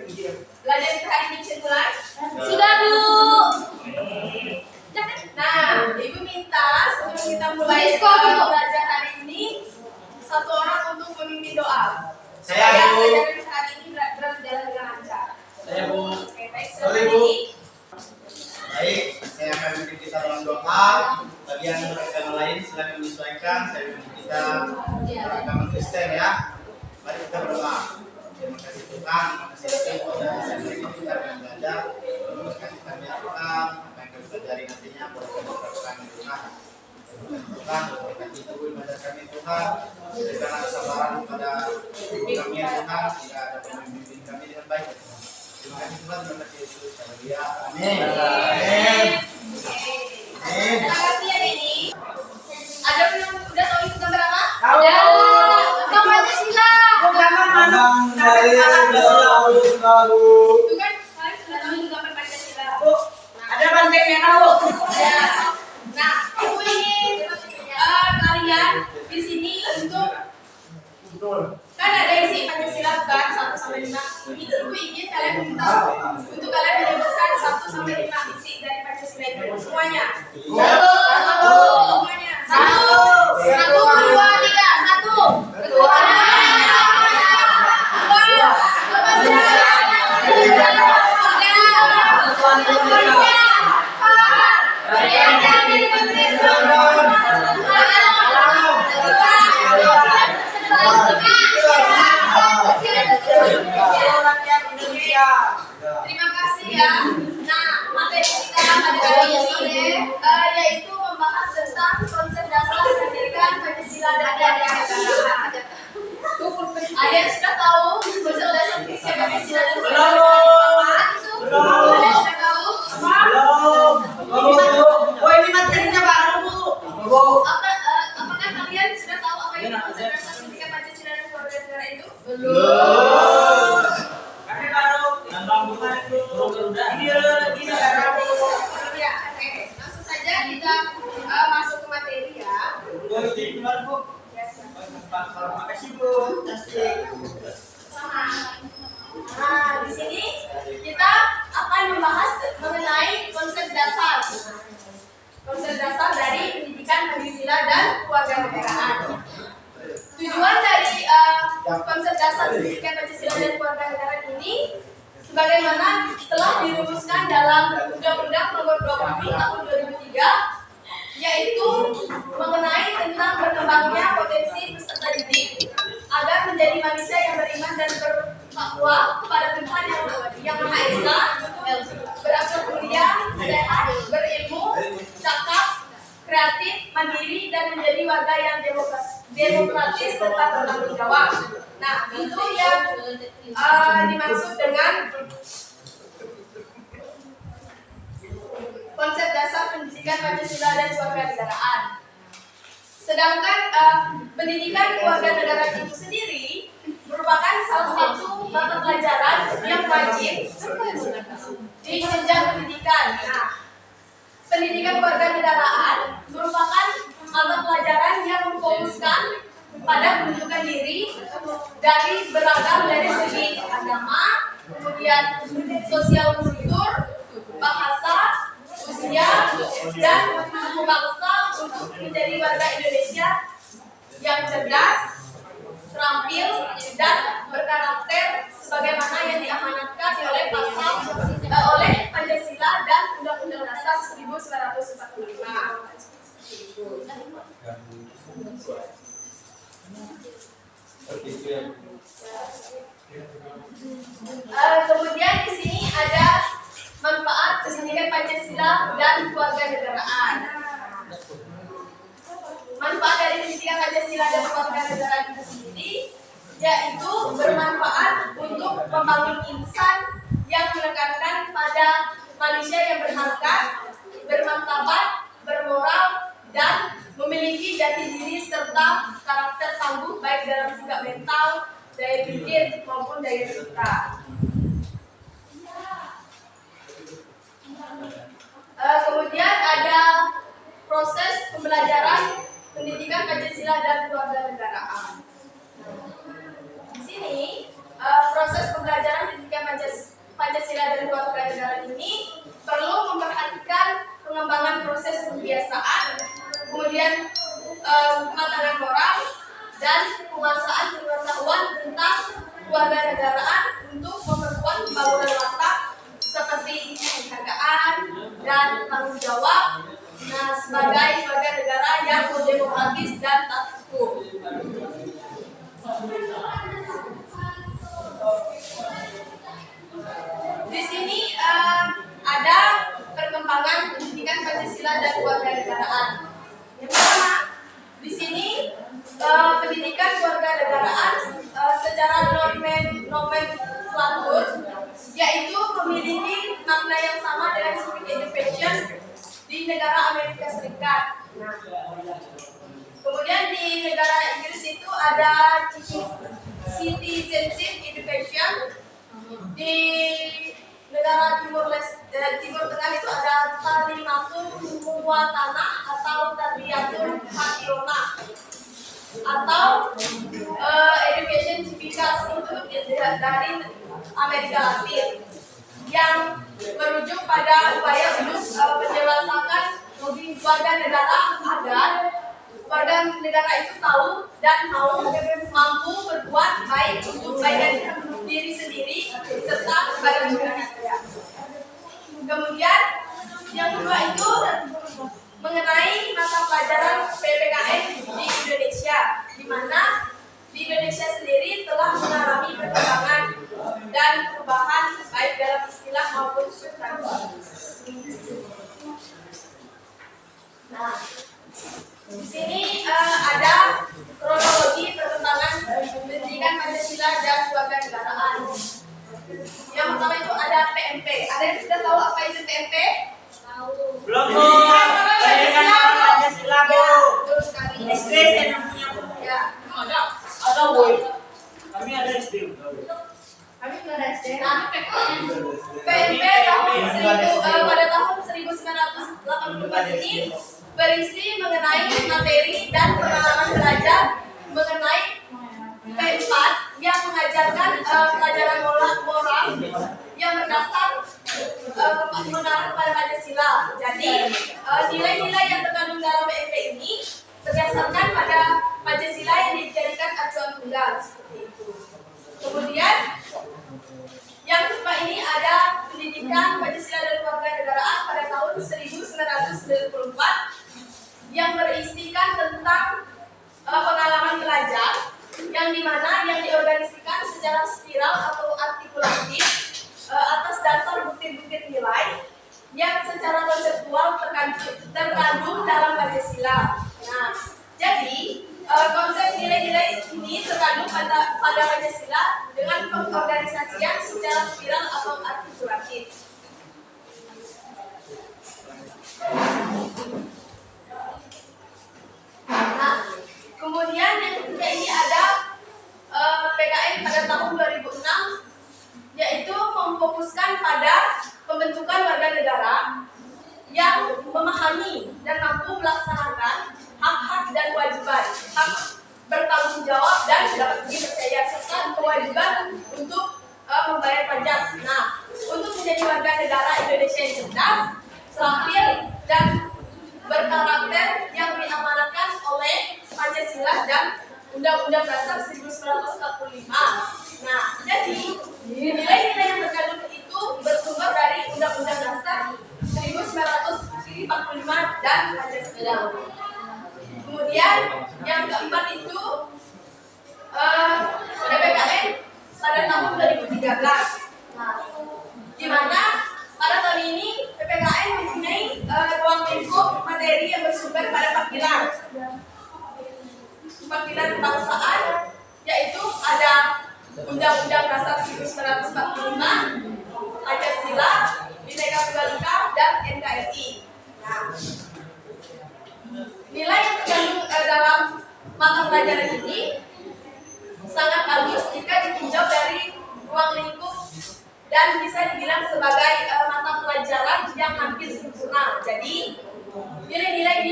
Belajar kita hari ini bisa mulai? Sudah, Bu. Nah, Ibu minta sebelum kita mulai belajar hari ini, satu orang untuk memimpin doa. Saya, Bu. Belajar kita hari ini berjalan dengan lancar. Saya, Bu. Oke, baik. Sorry, Bu. Baik, saya akan memimpin kita dalam doa. Bagian agama lain silakan menyesuaikan. Saya memimpin kita agama Kristen ya. Mari kita berdoa. Terima kasih Tuhan, terima kasih kepada saya kita akan belajar. Terima kasih kami Tuhan, apa yang kami pelajari nantinya boleh kami terapkan di Tuhan. Tuhan, berkati Ibu ibadah kami Tuhan. Berikanlah kesabaran kepada ibu kami ya Tuhan, jika ada pemimpin kami dengan baik. Terima kasih Tuhan, terima kasih Yesus. Haleluya. Amin. Amin. Terima kasih ya Denny. Ada yang udah tahu itu gambar apa? Ada. Gambar Pancasila. Abang dari Jawa Baru. Itu kan kalian sudah tahu itu gambar Pancasila. Ada bantengnya tahu. Ya. Nah, Ibu ingin kalian di sini untuk kan ada isi Pancasila kan 1 sampai 5. Itu Ibu ingin kalian minta untuk kalian menyebutkan 1 sampai 5 isi dari Pancasila itu semuanya. Satu. Semuanya. Satu, dua, tiga. Satu. Terima kasih ya. Nah, materi kita pada kali ini yaitu membahas tentang konsep dasar pendidikan Pancasila dan kewarganegaraan. Ada yang sudah tahu konsep dasar pendidikan Pancasila dan kewarganegaraan itu? Ada yang sudah tahu? Oh, ini materinya baru, Bu. Apakah kalian sudah tahu apa itu konsep dasar pendidikan Pancasila dan kewarganegaraan itu? Belum. Kami baru nambang bunga itu. Ya, oke. Langsung saja kita masuk ke materi ya. Terima kasih Bu. Nah, di sini kita akan membahas mengenai konsep dasar. Konsep dasar dari pendidikan Pancasila dan kewarganegaraan. Tujuan dari konsep dasar pendidikan Pancasila dan kewarganegaraan ini sebagaimana telah dirumuskan dalam Undang-Undang Nomor 20 Tahun 2003, yaitu mengenai tentang berkembangnya potensi peserta didik agar menjadi manusia yang beriman dan bertakwa kepada Tuhan yang Maha Esa, berakhlak mulia, sehat, berilmu, cakap, kreatif, mandiri, dan menjadi warga yang demokratis serta bertanggung jawab. Nah, itu yang dimaksud dengan konsep dasar pendidikan Pancasila dan kewarganegaraan. Sedangkan pendidikan kewarganegaraan itu sendiri merupakan salah satu mata pelajaran yang wajib di jenjang pendidikan. Nah, pendidikan kewarganegaraan merupakan mata pelajaran yang memfokuskan pada menunjukkan diri dari segi agama, kemudian sosial kultur, bahasa, usia, dan suku bangsa untuk menjadi warga Indonesia yang cerdas, terampil, dan berkarakter sebagaimana yang diamanatkan oleh Pancasila dan Undang-Undang Dasar 1945. Kemudian di sini ada manfaat pendidikan Pancasila dan kewarganegaraan. Manfaat dari pendidikan Pancasila dan kewarganegaraan itu sendiri yaitu bermanfaat untuk membangun insan yang menekankan pada manusia yang berharkat, bermartabat, bermoral, dan memiliki jati diri serta karakter tangguh baik dalam sikap mental, daya pikir maupun daya cerita. Kemudian ada proses pembelajaran pendidikan Pancasila dan kewarganegaraan. Di sini proses pembelajaran pendidikan Pancasila pembangunan watak seperti penghargaan dan tanggung jawab. Nah, sebagai warga negara yang demokratis dan taat hukum. Di sini ada perkembangan pendidikan Pancasila dan kewarganegaraan. Yang pertama, di sini pendidikan kewarganegaraan secara nomenklatur yaitu memiliki makna yang sama dengan civic education di negara Amerika Serikat. Nah, kemudian di negara Inggris itu ada citizenship education. Di negara Timur Tengah itu ada talimatul muwatana atau tarbiyatul hakilona atau education civitas itu dari Amerika Latin yang merujuk pada upaya untuk menjelaskan warga negara agar warga negara itu tahu dan mau mampu berbuat baik untuk kebaikan diri sendiri serta kepada masyarakat. Kemudian yang kedua itu mengenai mata pelajaran PPKN di Indonesia, di mana di Indonesia sendiri telah mengalami perkembangan dan perubahan baik dalam istilah maupun substansi. Nah, di sini ada kronologi perkembangan pendidikan Pancasila dan kewarganegaraan. Yang pertama itu ada PMP. Ada yang sudah tahu apa itu PMP? Belum, Bu. Pendidikan Pancasila, Bu. Betul sekali. SD saya namanya, Bu. Ya, Ada, Bu. Kami ada SD. kami sudah ada SD. Nah, PMP pada tahun 1984 ini berisi mengenai materi dan pengalaman belajar mengenai P4 yang mengajarkan pelajaran moral yang berdasar mengarah pada Pancasila. Jadi nilai-nilai yang terkandung dalam PMP ini berdasarkan pada Pancasila yang dijadikan acuan tunggal seperti itu. Kemudian yang kedua ini ada pendidikan Pancasila dan kewarganegaraan pada tahun 1994 yang berisikan tentang pengalaman belajar yang dimana yang diorganisasikan secara spiral atau artikulatif atas dasar bukti-bukti nilai yang secara konseptual terkandung dalam Pancasila. Nah, jadi konsep nilai-nilai ini terkandung pada Pancasila dengan pengorganisasian secara spiral atau artikulatif. Nah, kemudian yang ketiga ini ada PKN pada tahun 2006 yaitu memfokuskan pada pembentukan warga negara yang memahami dan mampu melaksanakan hak-hak dan kewajiban, hak bertanggung jawab dan dapat dipercaya serta kewajiban untuk membayar pajak. Nah, untuk menjadi warga negara Indonesia yang cerdas, terampil dan berkarakter yang diamanatkan oleh Pancasila dan Undang-Undang Dasar 1945. Nah, jadi nilai-nilai yang terkandung itu bersumber dari Undang-Undang Dasar 1945 dan Pancasila. Kemudian yang keempat itu PPKN pada tahun 2013. Nah, di mana pada tahun ini PPKN mempunyai ruang lingkup materi yang bersumber pada 4 pilar. 4 pilar kebangsaan, yaitu ada Undang-Undang Dasar 1945, Pancasila, Bhinneka Tunggal Ika, dan NKRI. Nah, nilai yang terkandung dalam mata pelajaran ini sangat bagus jika ditinjau dari ruang lingkup dan bisa dibilang sebagai mata pelajaran yang hampir sempurna. Jadi nilai-nilai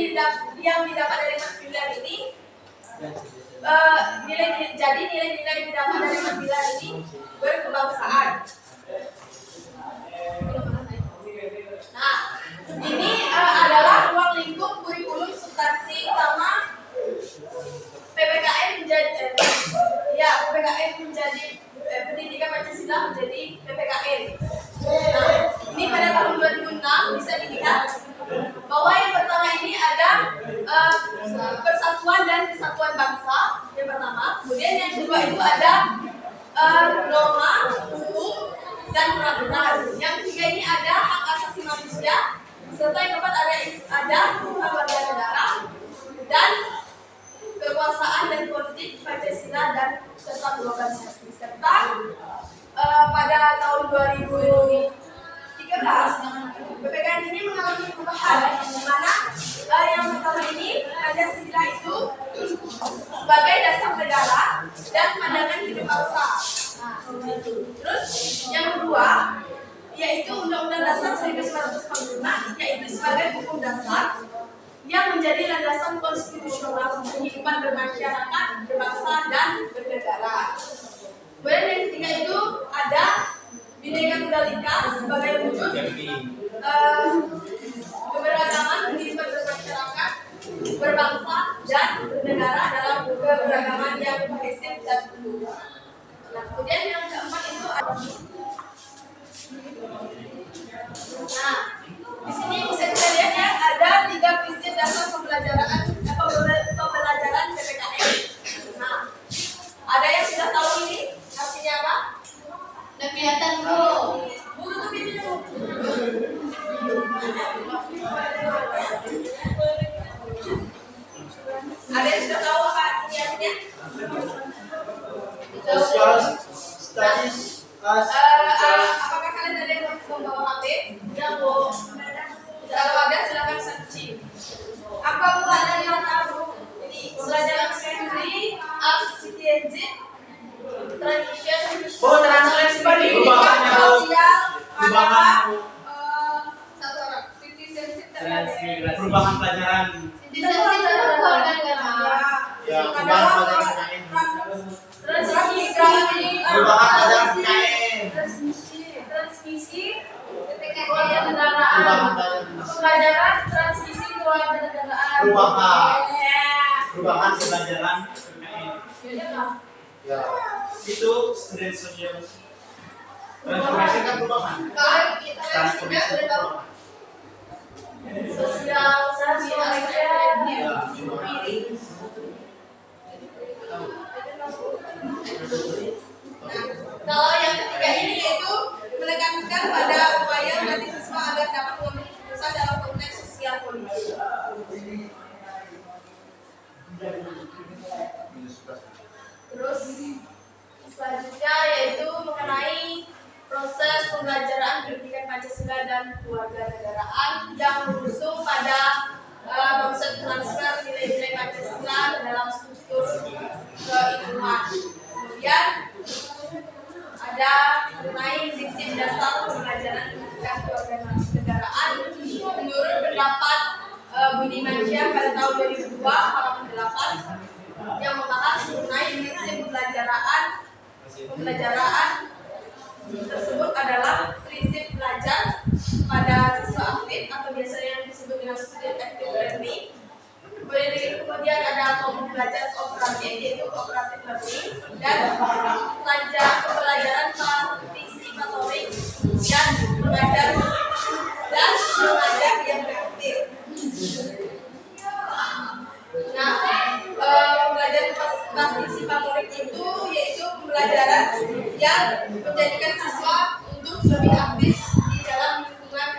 yang didapat dari mata pelajaran ini nilai-nilai yang didapat dari mata pelajaran ini berkebangsaan. Nah, ini adalah ruang lingkup kurikulum substansi utama PPKN menjadi pendidikan Pancasila menjadi PPKN. dan peraturan. Yang ketiga ini ada hak asasi manusia, serta yang keempat ada hubungan warga negara dan kekuasaan dan politik Pancasila dan serta globalisasi. Serta pada tahun 2013 PPKN ini mengalami perubahan, di mana yang pertama ini Pancasila itu sebagai dasar negara dan pandangan hidup bangsa. Terus yang kedua yaitu Undang-Undang Dasar 1945 yaitu sebagai hukum dasar yang menjadi landasan konstitusional kehidupan bermasyarakat, berbangsa dan bernegara. Kemudian yang ketiga itu ada Bhinneka Tunggal Ika sebagai wujud keberagaman kehidupan bermasyarakat, berbangsa dan bernegara dalam keberagaman yang kohesif dan utuh. Nah, kemudian yang keempat itu ada. Nah, di sini bisa kita lihat ya ada 3 prinsip dasar pembelajaran PPKN. Nah, ada yang sudah tahu ini artinya apa? Udah kelihatan Bu. Bu tutup ini dulu. Ada yang sudah tahu apa artinya? Social studies as Apakah kalian ada yang membawa HP? Yang mau? Kalau ada silakan searching. Apa bukan yang tahu? Ini pembelajaran secondary as citizenship, tradition, translate pendidikan, sosial, agama, Satu orang. citizenship, perubahan pelajaran. Citizenship itu keluarga negara. Ya, perubahan pelajaran PKN. Perubahan pelajaran PKN. transmisi PPKN. keluarga Perubahan negaraan, pelajaran. pembelajaran transmisi keluarga negaraan. Perubahan pelajaran PKN. Ya, itu student social. Transformation kan perubahan. Kalau kita sudah tahu sosial, Kalau yang ketiga ini yaitu menekankan pada upaya melatih siswa agar dapat mengambil keputusan dalam konteks sosial politik. Terus selanjutnya yaitu mengenai proses pembelajaran pendidikan Pancasila dan kewarganegaraan yang mengusung pada konsep transfer nilai-nilai Pancasila ke dalam struktur keilmuan. Kemudian ada mengenai prinsip dasar pembelajaran pendidikan kewarganegaraan menurut pendapat Budi Mansyah pada tahun 2002 halaman 8 yang membahas mengenai prinsip pembelajaran tersebut adalah prinsip belajar pada siswa aktif atau biasanya yang disebut dengan student active learning. Kemudian ada kelompok belajar kooperatif yaitu cooperative learning dan pembelajaran partisipatorik dan mengajar yang kreatif. Nah, pembelajaran partisipatorik itu yaitu pembelajaran yang menjadikan siswa untuk lebih aktif di dalam lingkungan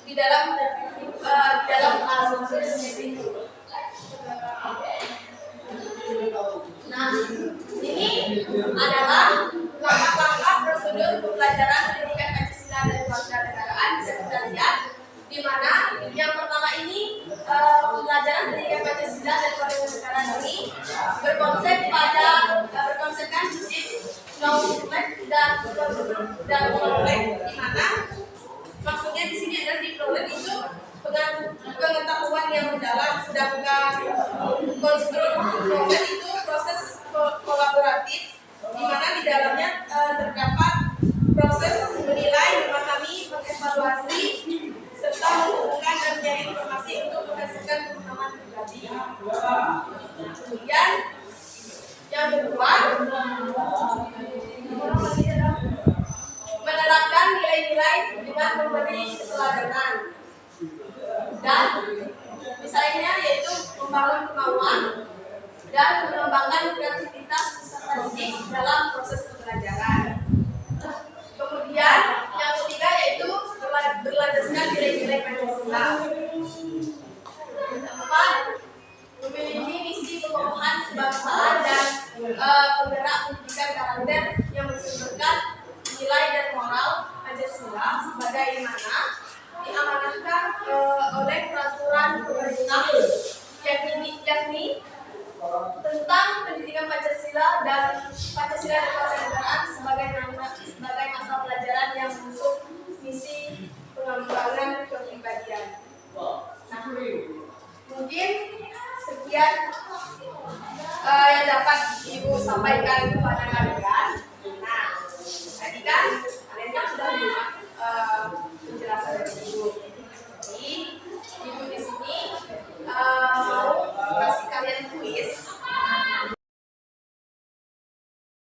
di dalam sendiri. Nah, ini adalah langkah-langkah prosedur pembelajaran pendidikan Pancasila dan kewarganegaraan bisa kita lihat, di mana yang pertama ini pembelajaran pendidikan Pancasila dan kewarganegaraan ini berkonsepkan prinsip non-konflik dan konflik, di mana maksudnya di sini adalah di konflik itu pengetahuan yang mendalam, sedangkan konstruk konflik itu proses kolaboratif di mana di dalamnya terdapat proses menilai, memahami, mengevaluasi serta menghubungkan dan mencari informasi untuk menghasilkan pemahaman pribadi. Kemudian yang kedua menerapkan nilai-nilai dengan memberi keteladanan dan misalnya yaitu membangun kemauan dan mengembangkan kreativitas peserta didik dalam proses pembelajaran. Kemudian Kemudian yang ketiga yaitu berlandaskan nilai-nilai Pancasila. Yang keempat, memiliki misi pengukuhan kebangsaan dan penggerak pendidikan karakter yang bersumberkan nilai dan moral Pancasila sebagaimana diamanahkan oleh peraturan pemerintah yakni tentang pendidikan Pancasila dan kewarganegaraan sebagai mata pelajaran yang mengusung misi pengembangan kepribadian. Nah, mungkin sekian yang dapat Ibu sampaikan kepada